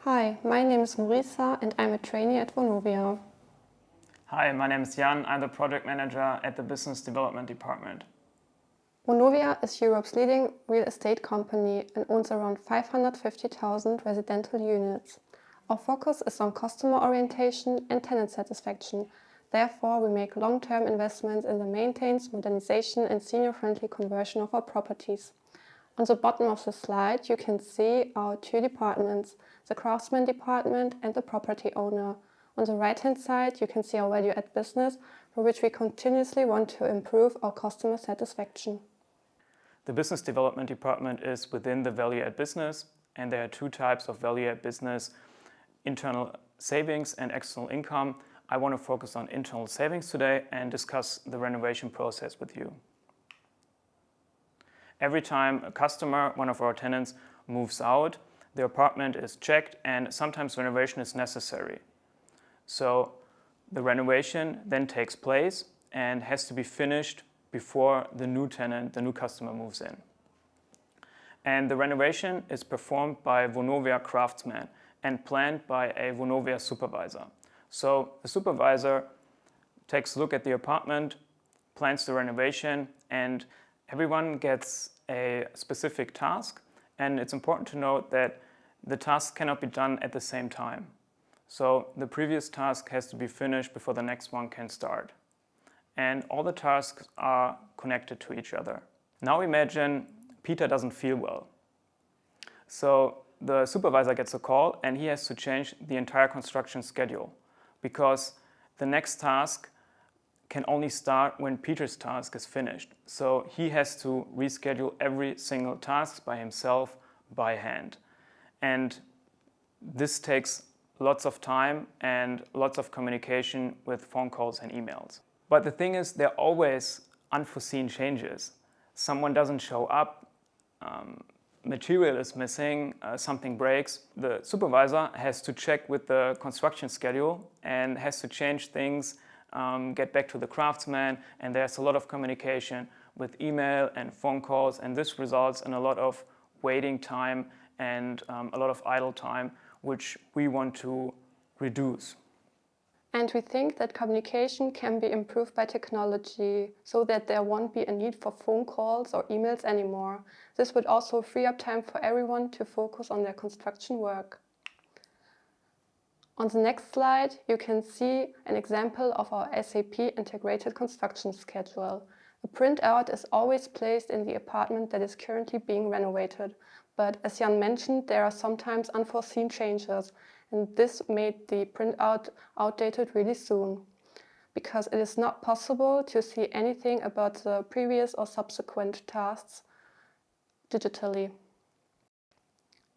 Hi, my name is Marisa and I'm a trainee at Vonovia. Hi, my name is Jan. I'm the project manager at the Business Development Department. Vonovia is Europe's leading real estate company and owns around 550,000 residential units. Our focus is on customer orientation and tenant satisfaction. Therefore, we make long-term investments in the maintenance, modernization and senior-friendly conversion of our properties. On the bottom of the slide, you can see our two departments, the craftsman department and the property owner. On the right-hand side, you can see our value-add business, for which we continuously want to improve our customer satisfaction. The Business Development Department is within the value-add business, and there are two types of value-add business, internal savings and external income. I want to focus on internal savings today and discuss the renovation process with you. Every time a customer, one of our tenants, moves out, the apartment is checked and sometimes renovation is necessary. So the renovation then takes place and has to be finished before the new tenant, the new customer moves in. And the renovation is performed by Vonovia craftsmen and planned by a Vonovia supervisor. So the supervisor takes a look at the apartment, plans the renovation, and everyone gets a specific task, and it's important to note that the task cannot be done at the same time. So the previous task has to be finished before the next one can start. And all the tasks are connected to each other. Now imagine Peter doesn't feel well. So the supervisor gets a call and he has to change the entire construction schedule because the next task can only start when Peter's task is finished. So he has to reschedule every single task by himself, by hand. And this takes lots of time and lots of communication with phone calls and emails. But the thing is, there are always unforeseen changes. Someone doesn't show up, material is missing, something breaks. The supervisor has to check with the construction schedule and has to change things, get back to the craftsman, and there's a lot of communication with email and phone calls, and this results in a lot of waiting time and a lot of idle time, which we want to reduce. And we think that communication can be improved by technology so that there won't be a need for phone calls or emails anymore. This would also free up time for everyone to focus on their construction work. On the next slide, you can see an example of our SAP integrated construction schedule. A printout is always placed in the apartment that is currently being renovated. But as Jan mentioned, there are sometimes unforeseen changes, and this made the printout outdated really soon, because it is not possible to see anything about the previous or subsequent tasks digitally.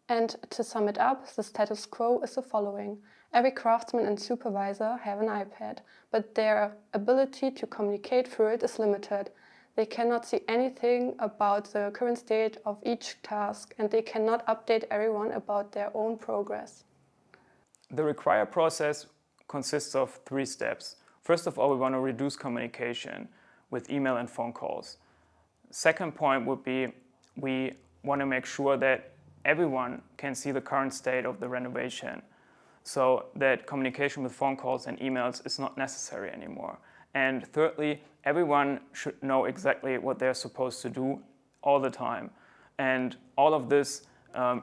And to sum it up, the status quo is the following. Every craftsman and supervisor have an iPad, but their ability to communicate through it is limited. They cannot see anything about the current state of each task, and they cannot update everyone about their own progress. The require process consists of 3 steps. First of all, we want to reduce communication with email and phone calls. Second point would be we want to make sure that everyone can see the current state of the renovation, so that communication with phone calls and emails is not necessary anymore. And thirdly, everyone should know exactly what they're supposed to do all the time. And all of this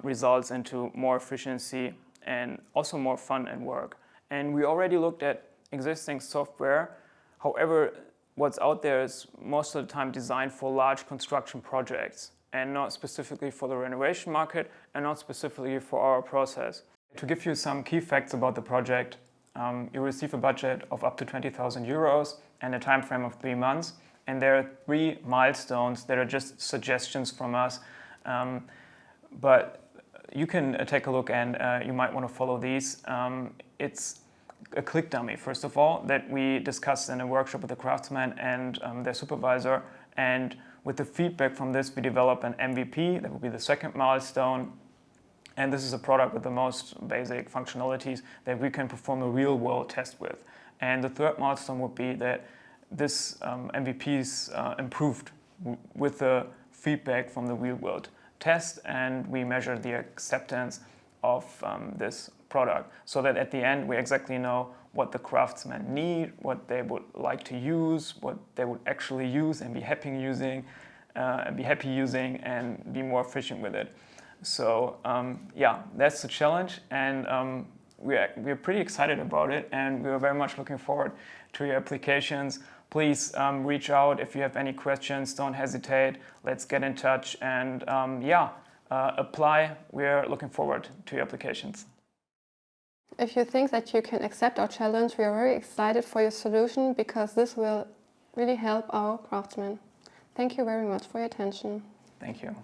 results into more efficiency and also more fun and work. And we already looked at existing software. However, what's out there is most of the time designed for large construction projects and not specifically for the renovation market and not specifically for our process. To give you some key facts about the project, you receive a budget of up to 20,000 euros and a time frame of 3 months. And there are 3 milestones that are just suggestions from us. But you can take a look and you might want to follow these. It's a click dummy, first of all, that we discussed in a workshop with the craftsman and their supervisor. And with the feedback from this, we develop an MVP. That will be the second milestone. And this is a product with the most basic functionalities that we can perform a real-world test with. And the third milestone would be that this MVP is improved with the feedback from the real-world test, and we measure the acceptance of this product, so that at the end we exactly know what the craftsmen need, what they would like to use, what they would actually use and be happy using, and be more efficient with it. So yeah, that's the challenge, and we're pretty excited about it, and we're very much looking forward to your applications. Please reach out if you have any questions. Don't hesitate. Let's get in touch, and apply. We're looking forward to your applications. If you think that you can accept our challenge, we are very excited for your solution, because this will really help our craftsmen. Thank you very much for your attention. Thank you.